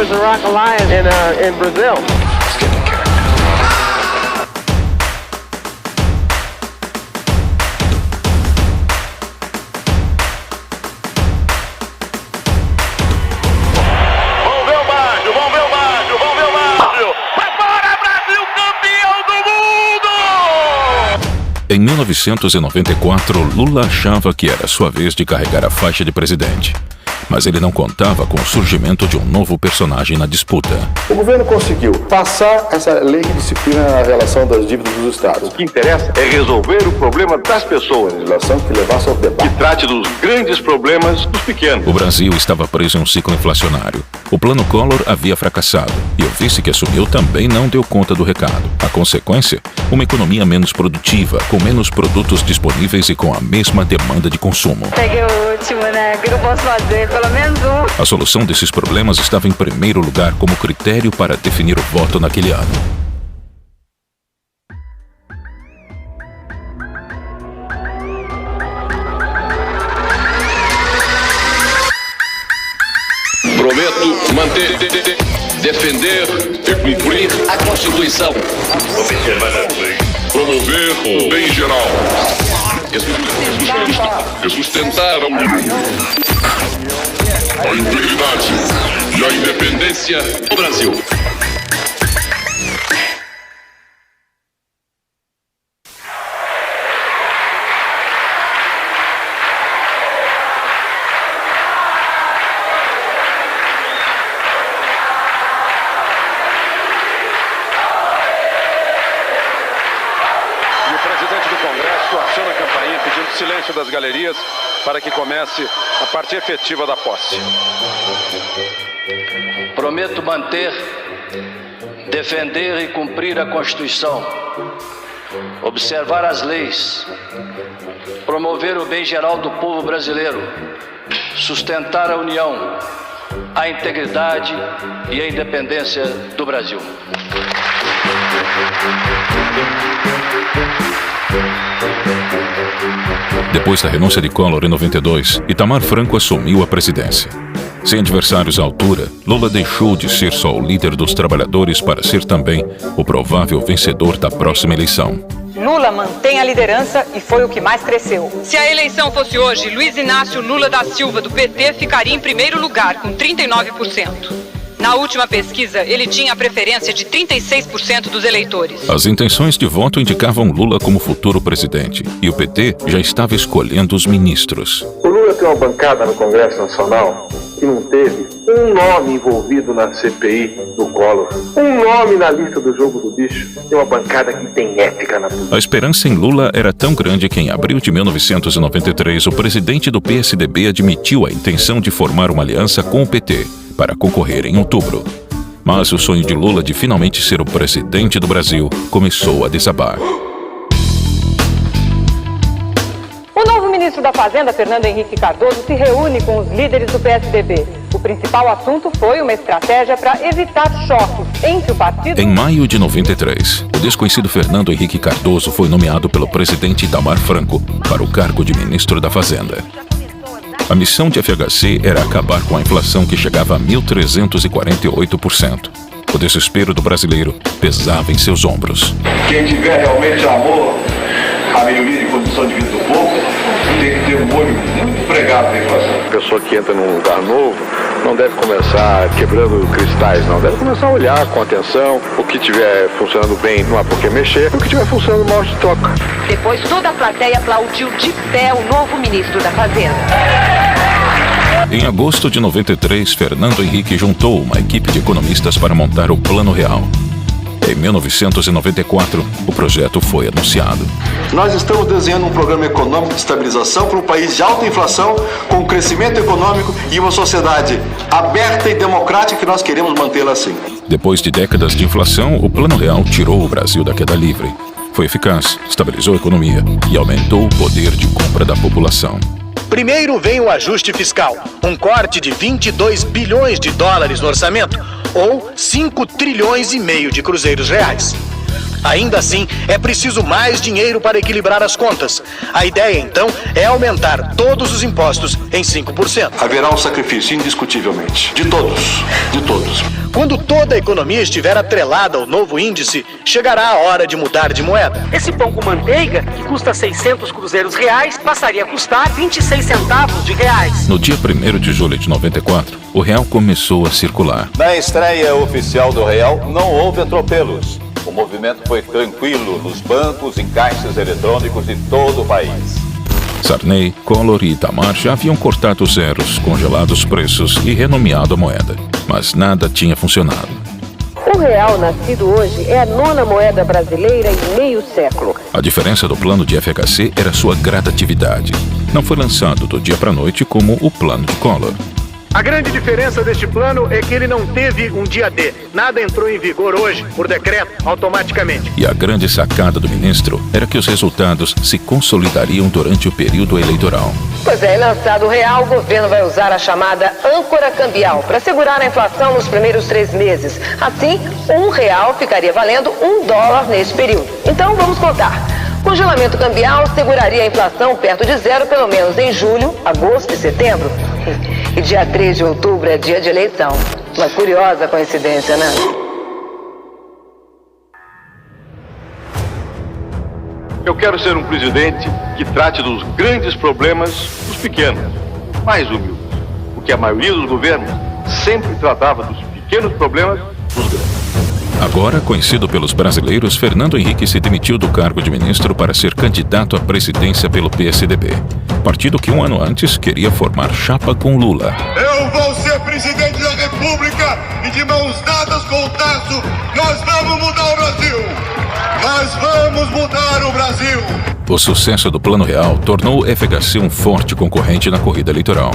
There's a rock alliance in Brazil. Em 1994, Lula achava que era sua vez de carregar a faixa de presidente. Mas ele não contava com o surgimento de um novo personagem na disputa. O governo conseguiu passar essa lei que disciplina a relação das dívidas dos estados. O que interessa é resolver o problema das pessoas. Legislação que levasse ao debate. Que trate dos grandes problemas dos pequenos. O Brasil estava preso em um ciclo inflacionário. O plano Collor havia fracassado e o vice que assumiu também não deu conta do recado. A consequência? Uma economia menos produtiva, com menos produtos disponíveis e com a mesma demanda de consumo. Peguei o último, né? O que eu posso fazer? Pelo menos um. A solução desses problemas estava em primeiro lugar como critério para definir o voto naquele ano. Prometo manter, defender e cumprir a Constituição. Promover o bem geral. E sustentar a integridade e a independência do Brasil. Aciona a campainha pedindo silêncio das galerias para que comece a parte efetiva da posse. Prometo manter, defender e cumprir a Constituição, observar as leis, promover o bem geral do povo brasileiro, sustentar a união, a integridade e a independência do Brasil. Depois da renúncia de Collor em 92, Itamar Franco assumiu a presidência. Sem adversários à altura, Lula deixou de ser só o líder dos trabalhadores para ser também o provável vencedor da próxima eleição. Lula mantém a liderança e foi o que mais cresceu. Se a eleição fosse hoje, Luiz Inácio Lula da Silva, do PT, ficaria em primeiro lugar, com 39%. Na última pesquisa, ele tinha a preferência de 36% dos eleitores. As intenções de voto indicavam Lula como futuro presidente, e o PT já estava escolhendo os ministros. O Lula tem uma bancada no Congresso Nacional que não teve um nome envolvido na CPI do Collor, um nome na lista do jogo do bicho. Tem uma bancada que tem ética na política. A esperança em Lula era tão grande que em abril de 1993, o presidente do PSDB admitiu a intenção de formar uma aliança com o PT para concorrer em outubro. Mas o sonho de Lula de finalmente ser o presidente do Brasil começou a desabar. O novo ministro da Fazenda, Fernando Henrique Cardoso, se reúne com os líderes do PSDB. O principal assunto foi uma estratégia para evitar choques entre o partido... Em maio de 93, o desconhecido Fernando Henrique Cardoso foi nomeado pelo presidente Itamar Franco para o cargo de ministro da Fazenda. A missão de FHC era acabar com a inflação que chegava a 1.348%. O desespero do brasileiro pesava em seus ombros. Quem tiver realmente amor à melhoria de condição de vida do povo tem que ter um olho muito pregado na inflação. A pessoa que entra num lugar novo não deve começar quebrando cristais, não. Deve começar a olhar com atenção. O que estiver funcionando bem não há por que mexer. O que estiver funcionando mal se troca. Depois toda a plateia aplaudiu de pé o novo ministro da Fazenda. Em agosto de 93, Fernando Henrique juntou uma equipe de economistas para montar o Plano Real. Em 1994, o projeto foi anunciado. Nós estamos desenhando um programa econômico de estabilização para um país de alta inflação, com crescimento econômico e uma sociedade aberta e democrática que nós queremos mantê-la assim. Depois de décadas de inflação, o Plano Real tirou o Brasil da queda livre. Foi eficaz, estabilizou a economia e aumentou o poder de compra da população. Primeiro vem o ajuste fiscal, um corte de 22 bilhões de dólares no orçamento, ou 5 trilhões e meio de cruzeiros reais. Ainda assim, é preciso mais dinheiro para equilibrar as contas. A ideia, então, é aumentar todos os impostos em 5%. Haverá um sacrifício, indiscutivelmente. De todos. De todos. Quando toda a economia estiver atrelada ao novo índice, chegará a hora de mudar de moeda. Esse pão com manteiga, que custa 600 cruzeiros reais, passaria a custar 26 centavos de reais. No dia 1º de julho de 94, o real começou a circular. Na estreia oficial do real, não houve atropelos. O movimento foi tranquilo nos bancos e caixas eletrônicos de todo o país. Sarney, Collor e Itamar já haviam cortado os zeros, congelado os preços e renomeado a moeda. Mas nada tinha funcionado. O real nascido hoje é a 9ª moeda brasileira em meio século. A diferença do plano de FHC era sua gradatividade. Não foi lançado do dia para a noite como o plano de Collor. A grande diferença deste plano é que ele não teve um dia D. Nada entrou em vigor hoje, por decreto, automaticamente. E a grande sacada do ministro era que os resultados se consolidariam durante o período eleitoral. Pois é, lançado o real, o governo vai usar a chamada âncora cambial para segurar a inflação nos primeiros 3 meses. Assim, R$1 ficaria valendo $1 nesse período. Então, vamos contar. Congelamento cambial seguraria a inflação perto de zero, pelo menos em julho, agosto e setembro. E dia 3 de outubro é dia de eleição. Uma curiosa coincidência, né? Eu quero ser um presidente que trate dos grandes problemas dos pequenos, mais humildes. Porque a maioria dos governos sempre tratava dos pequenos problemas dos grandes. Agora, conhecido pelos brasileiros, Fernando Henrique se demitiu do cargo de ministro para ser candidato à presidência pelo PSDB. Partido que 1 ano antes queria formar chapa com Lula. Eu vou ser presidente da República e de mãos dadas com o Tasso, nós vamos mudar o Brasil! Nós vamos mudar o Brasil! O sucesso do Plano Real tornou o FHC um forte concorrente na corrida eleitoral.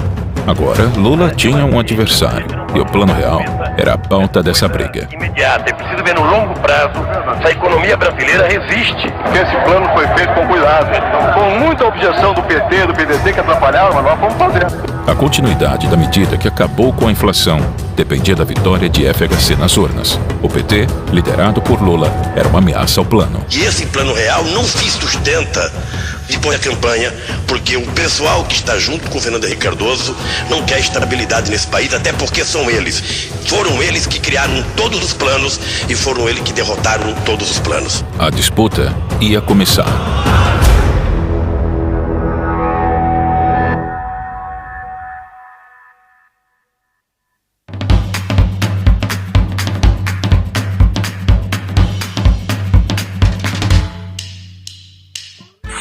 Agora, Lula tinha um adversário e o Plano Real era a pauta dessa briga. Imediata, é preciso ver no longo prazo se a economia brasileira resiste. Esse plano foi feito com cuidado, com muita objeção do PT, do PDT que atrapalhava, mas nós fomos fazer. A continuidade da medida que acabou com a inflação dependia da vitória de FHC nas urnas. O PT, liderado por Lula, era uma ameaça ao plano. E esse Plano Real não se sustenta depois da campanha, porque o pessoal que está junto com o Fernando Henrique Cardoso não quer estabilidade nesse país, até porque são eles. Foram eles que criaram todos os planos e foram eles que derrotaram todos os planos. A disputa ia começar.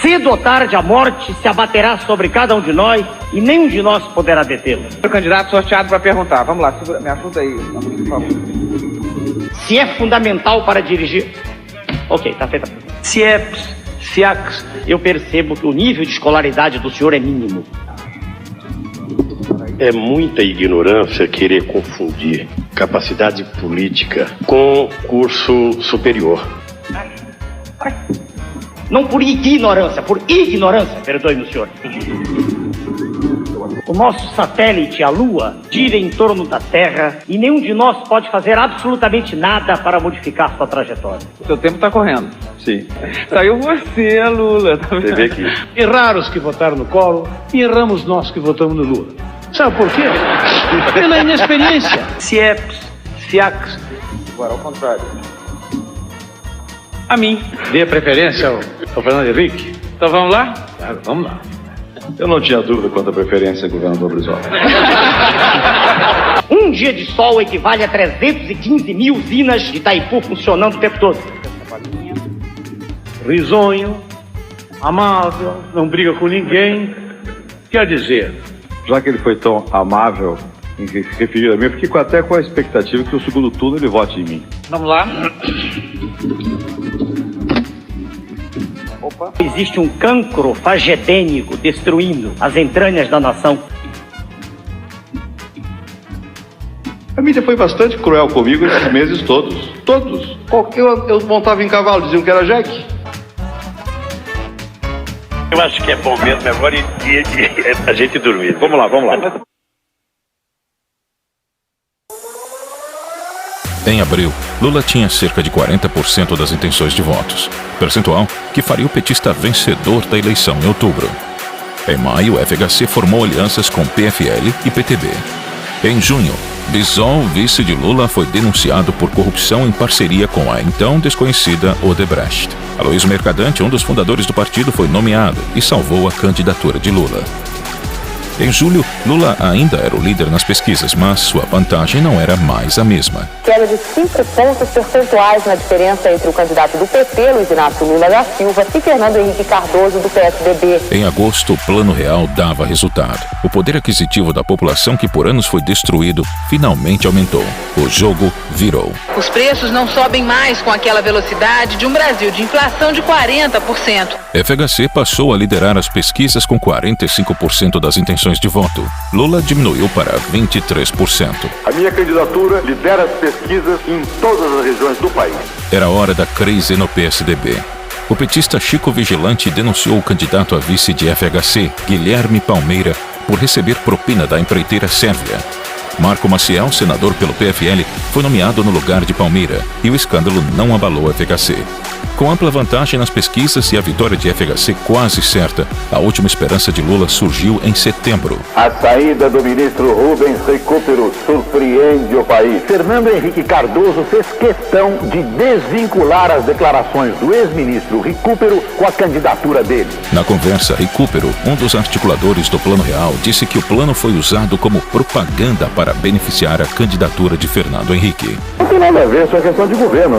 Cedo ou tarde, a morte se abaterá sobre cada um de nós e nenhum de nós poderá detê-la. O candidato sorteado para perguntar. Vamos lá, segura, me ajuda aí, por favor. Se é fundamental para dirigir... Ok, tá feita. Eu percebo que o nível de escolaridade do senhor é mínimo. É muita ignorância querer confundir capacidade política com curso superior. Não por ignorância, perdoe-me o senhor. O nosso satélite, a Lua, gira em torno da Terra e nenhum de nós pode fazer absolutamente nada para modificar sua trajetória. O seu tempo está correndo. Sim. Saiu você, Lula. Tá Você vê aqui. Erraram os que votaram no Collor e erramos nós que votamos no Lula. Sabe por quê? Pela inexperiência. Agora, ao contrário. A mim. Dê a preferência ao Fernando Henrique. Então vamos lá? Claro, vamos lá. Eu não tinha dúvida quanto à preferência do governador Brizola. Um dia de sol equivale a 315 mil usinas de Itaipu funcionando o tempo todo. Risonho, amável, não briga com ninguém. Quer dizer, Já que ele foi tão amável em se referir a mim, eu fiquei até com a expectativa que no segundo turno ele vote em mim. Vamos lá. Opa. Existe um cancro fagedênico destruindo as entranhas da nação. A mídia foi bastante cruel comigo esses meses todos. Todos. Eu montava em cavalo, diziam que era Jack. Eu acho que é bom mesmo agora a gente dormir. Vamos lá. Em abril, Lula tinha cerca de 40% das intenções de votos, percentual que faria o petista vencedor da eleição em outubro. Em maio, o FHC formou alianças com PFL e PTB. Em junho, Bisol, vice de Lula, foi denunciado por corrupção em parceria com a então desconhecida Odebrecht. Aloysio Mercadante, um dos fundadores do partido, foi nomeado e salvou a candidatura de Lula. Em julho, Lula ainda era o líder nas pesquisas, mas sua vantagem não era mais a mesma. Queda de 5 pontos percentuais na diferença entre o candidato do PT, Luiz Inácio Lula da Silva, e Fernando Henrique Cardoso, do PSDB. Em agosto, o Plano Real dava resultado. O poder aquisitivo da população, que por anos foi destruído, finalmente aumentou. O jogo virou. Os preços não sobem mais com aquela velocidade de um Brasil de inflação de 40%. FHC passou a liderar as pesquisas com 45% das intenções de voto. Lula diminuiu para 23%. A minha candidatura lidera as pesquisas em todas as regiões do país. Era hora da crise no PSDB. O petista Chico Vigilante denunciou o candidato a vice de FHC, Guilherme Palmeira, por receber propina da empreiteira Sérvia. Marco Maciel, senador pelo PFL, foi nomeado no lugar de Palmeira e o escândalo não abalou a FHC. Com ampla vantagem nas pesquisas e a vitória de FHC quase certa, a última esperança de Lula surgiu em setembro. A saída do ministro Rubens Recupero surpreende o país. Fernando Henrique Cardoso fez questão de desvincular as declarações do ex-ministro Recupero com a candidatura dele. Na conversa, Recupero, um dos articuladores do Plano Real, disse que o plano foi usado como propaganda para beneficiar a candidatura de Fernando Henrique. Não tem nada a ver, isso é questão de governo.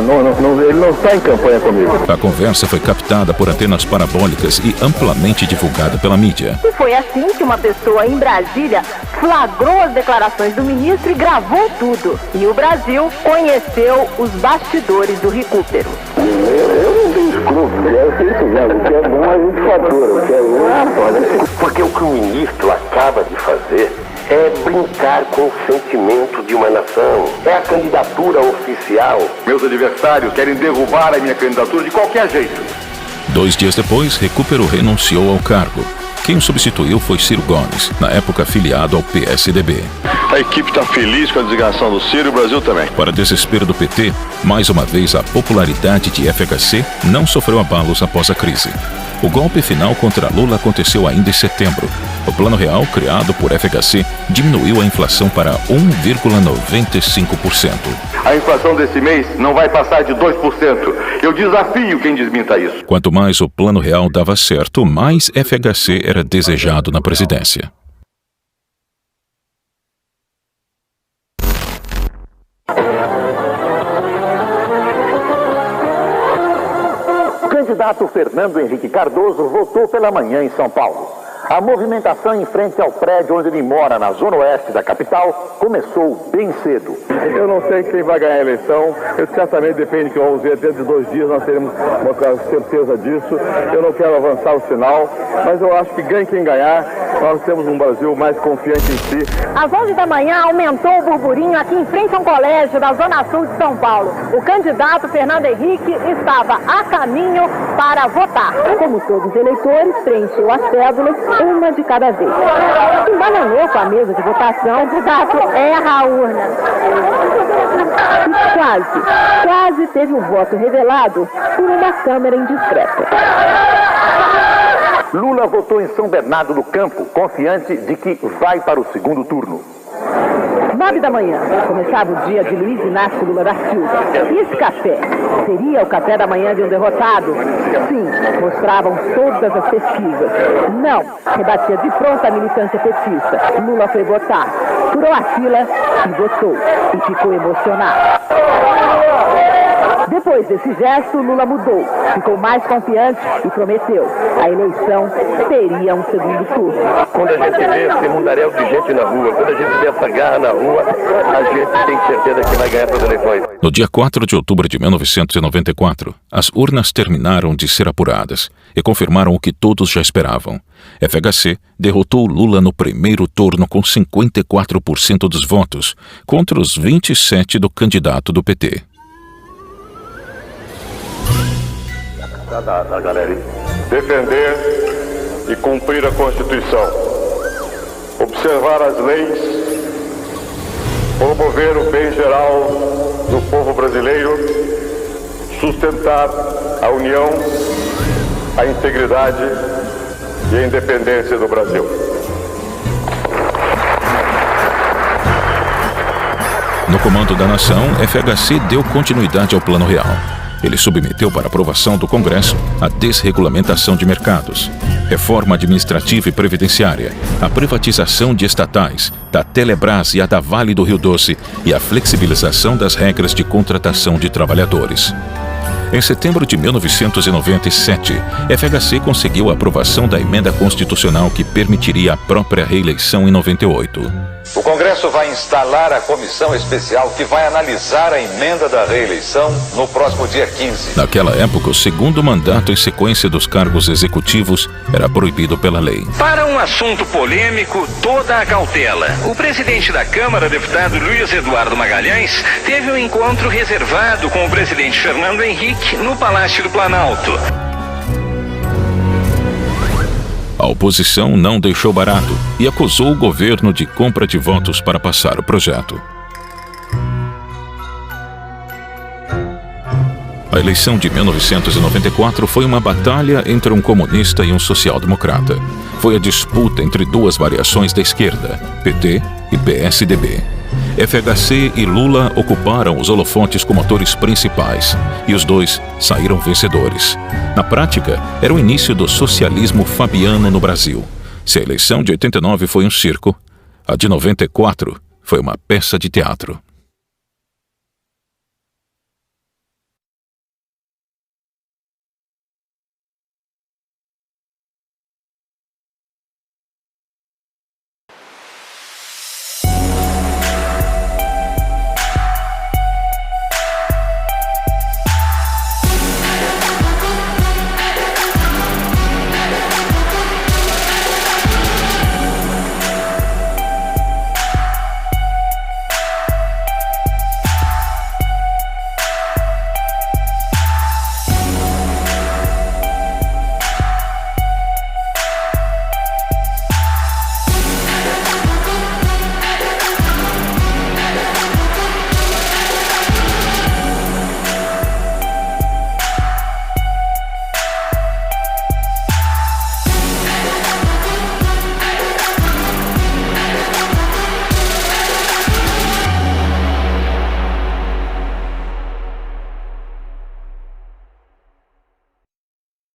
Ele não está em campanha comigo. A conversa foi captada por antenas parabólicas e amplamente divulgada pela mídia. E foi assim que uma pessoa em Brasília flagrou as declarações do ministro e gravou tudo. E o Brasil conheceu os bastidores do Recupero. Eu não tenho escrúpulo, eu sei isso mesmo. O que é bom a gente fatura, o que é ruim, porque o que o ministro acaba de fazer é brincar com o sentimento de uma nação. É a candidatura oficial. Meus adversários querem derrubar a minha candidatura de qualquer jeito. 2 dias depois, Recupero renunciou ao cargo. Quem o substituiu foi Ciro Gomes, na época filiado ao PSDB. A equipe está feliz com a designação do Ciro e o Brasil também. Para desespero do PT, mais uma vez a popularidade de FHC não sofreu abalos após a crise. O golpe final contra Lula aconteceu ainda em setembro. O Plano Real, criado por FHC, diminuiu a inflação para 1,95%. A inflação desse mês não vai passar de 2%. Eu desafio quem desminta isso. Quanto mais o Plano Real dava certo, mais FHC era desejado na presidência. O candidato Fernando Henrique Cardoso votou pela manhã em São Paulo. A movimentação em frente ao prédio onde ele mora, na zona oeste da capital, começou bem cedo. Eu não sei quem vai ganhar a eleição. Isso certamente depende que vamos ver dentro de 2 dias, nós teremos uma certeza disso. Eu não quero avançar o sinal, mas eu acho que ganhe quem ganhar, nós temos um Brasil mais confiante em si. Às 11 da manhã aumentou o burburinho aqui em frente a um colégio da Zona Sul de São Paulo. O candidato Fernando Henrique estava a caminho para votar. Como todos os eleitores, preencheu as cédulas, uma de cada vez. Se embananou com a mesa de votação, o candidato erra a urna. E quase teve o voto revelado por uma câmera indiscreta. Lula votou em São Bernardo do Campo, confiante de que vai para o segundo turno. 9 da manhã, começava o dia de Luiz Inácio Lula da Silva. E esse café? Seria o café da manhã de um derrotado? Sim, mostravam todas as pesquisas. Não, rebatia de pronto a militância petista. Lula foi votar, furou a fila e votou. E ficou emocionado. Depois desse gesto, Lula mudou, ficou mais confiante e prometeu: a eleição teria um segundo turno. Quando a gente vê esse mundaréu de gente na rua, quando a gente vê essa garra na rua, a gente tem certeza que vai ganhar essas eleições. No dia 4 de outubro de 1994, as urnas terminaram de ser apuradas e confirmaram o que todos já esperavam. FHC derrotou Lula no primeiro turno com 54% dos votos, contra os 27% do candidato do PT. Da galera. Defender e cumprir a Constituição. Observar as leis promover o bem geral do povo brasileiro, sustentar a união, a integridade e a independência do Brasil. No comando da nação, FHC deu continuidade ao Plano Real. Ele submeteu para aprovação do Congresso a desregulamentação de mercados, reforma administrativa e previdenciária, a privatização de estatais, da Telebrás e a da Vale do Rio Doce e a flexibilização das regras de contratação de trabalhadores. Em setembro de 1997, FHC conseguiu a aprovação da emenda constitucional que permitiria a própria reeleição em 98. O Congresso vai instalar a comissão especial que vai analisar a emenda da reeleição no próximo dia 15. Naquela época, o segundo mandato em sequência dos cargos executivos era proibido pela lei. Para um assunto polêmico, toda a cautela. O presidente da Câmara, deputado Luiz Eduardo Magalhães, teve um encontro reservado com o presidente Fernando Henrique no Palácio do Planalto. A oposição não deixou barato e acusou o governo de compra de votos para passar o projeto. A eleição de 1994 foi uma batalha entre um comunista e um social-democrata. Foi a disputa entre duas variações da esquerda, PT e PSDB. FHC e Lula ocuparam os holofotes como atores principais, e os dois saíram vencedores. Na prática, era o início do socialismo fabiano no Brasil. Se a eleição de 89 foi um circo, a de 94 foi uma peça de teatro.